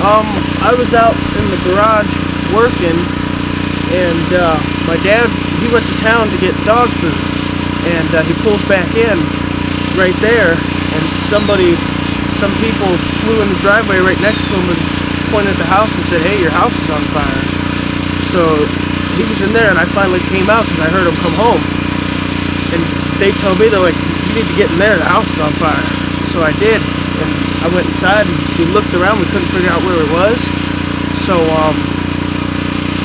I was out in the garage working, and my dad, he went to town to get dog food, and he pulls back in right there, and some people flew in the driveway right next to him and pointed at the house and said, "Hey, your house is on fire." So he was in there, and I finally came out because I heard him come home, and they told me, they're like, "You need to get in there, the house is on fire." So I did, and I went inside and we looked around. We couldn't figure out where it was, so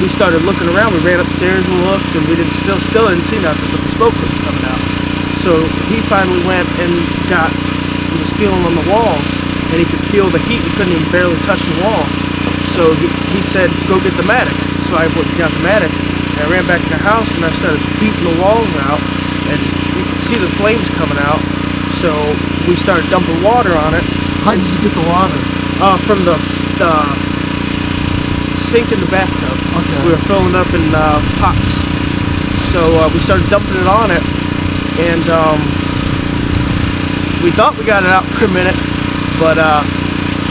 we started looking around. We ran upstairs and looked, and we still didn't see nothing, but the smoke was coming out. So he finally went and he was feeling on the walls, and he could feel the heat. He couldn't even barely touch the wall. So he said, "Go get the medic." So I went and got the medic, and I ran back to the house, and I started beating the walls out, and you could see the flames coming out. So we started dumping water on it. How did you get the water? From the sink in the bathtub. Okay. We were filling up in pots. So we started dumping it on it, and we thought we got it out for a minute, but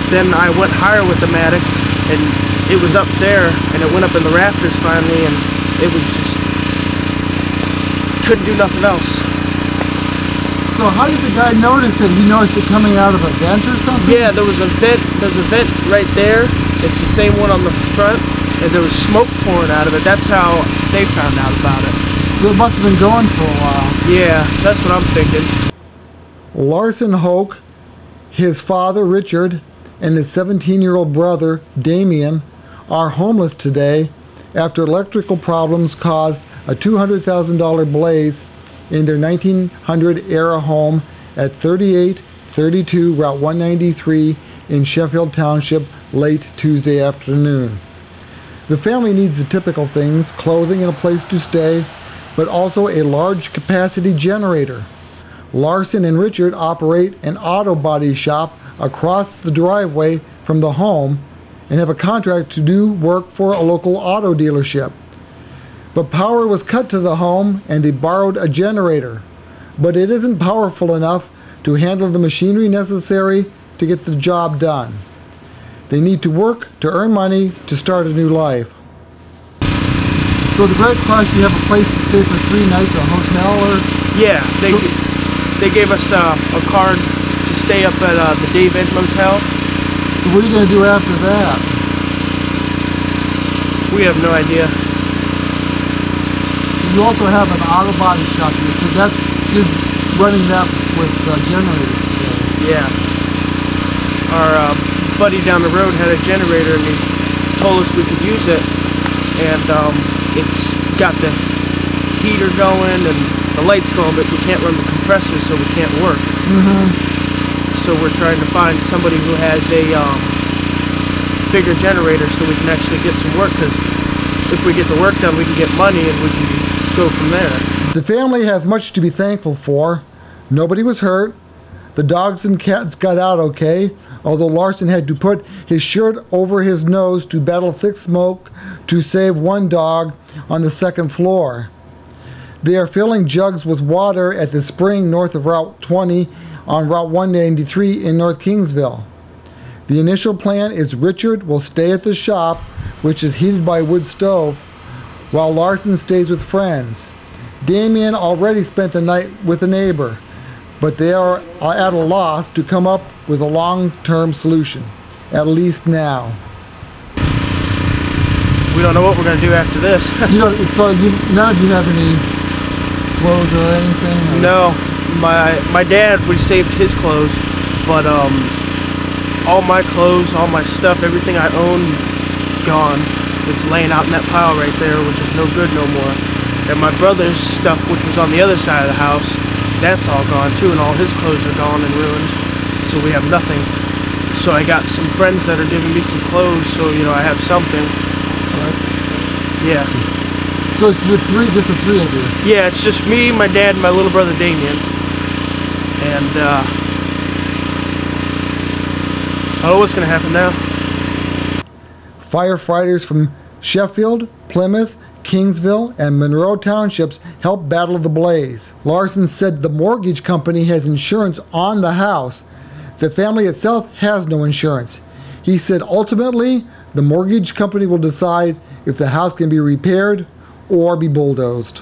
then I went higher with the Matic, and it was up there, and it went up in the rafters finally, and it was just, couldn't do nothing else. So how did the guy notice it? He noticed it coming out of a vent or something? Yeah, there's a vent right there. It's the same one on the front, and there was smoke pouring out of it. That's how they found out about it. So it must have been going for a while. Yeah, that's what I'm thinking. Larson Hoke, his father Richard, and his 17-year-old brother Damien are homeless today after electrical problems caused a $200,000 blaze in their 1900-era home at 3832 Route 193 in Sheffield Township late Tuesday afternoon. The family needs the typical things, clothing and a place to stay, but also a large capacity generator. Larson and Richard operate an auto body shop across the driveway from the home and have a contract to do work for a local auto dealership. But power was cut to the home and they borrowed a generator. But it isn't powerful enough to handle the machinery necessary to get the job done. They need to work to earn money to start a new life. So the great question, you have a place to stay for 3 nights, a hotel or? Yeah, they gave us a card to stay up at the David Motel. So what are you going to do after that? We have no idea. You also have an auto body shop here, so you're running that with generators today. Yeah. Our buddy down the road had a generator, and he told us we could use it, and it's got the heater going and the lights going, but we can't run the compressor, so we can't work. So we're trying to find somebody who has a bigger generator so we can actually get some work, because if we get the work done, we can get money and we can go from there. The family has much to be thankful for. Nobody was hurt. The dogs and cats got out okay, although Larson had to put his shirt over his nose to battle thick smoke to save one dog on the 2nd floor. They are filling jugs with water at the spring north of Route 20 on Route 193 in North Kingsville. The initial plan is Richard will stay at the shop, which is heated by a wood stove, while Larson stays with friends. Damien already spent the night with a neighbor, but they are at a loss to come up with a long-term solution, at least now. We don't know what we're going to do after this. None of you have any clothes or anything? Or? No, my dad, we saved his clothes, but all my clothes, all my stuff, everything I own, gone. It's laying out in that pile right there, which is no good no more. And my brother's stuff, which was on the other side of the house, that's all gone too, and all his clothes are gone and ruined. So we have nothing. So I got some friends that are giving me some clothes, so you know I have something. Yeah. So it's just the three of you? Yeah, it's just me, my dad, and my little brother Damien. And I don't know what's gonna happen now. Firefighters from Sheffield, Plymouth, Kingsville, and Monroe Townships helped battle the blaze. Larson said the mortgage company has insurance on the house. The family itself has no insurance. He said ultimately the mortgage company will decide if the house can be repaired or be bulldozed.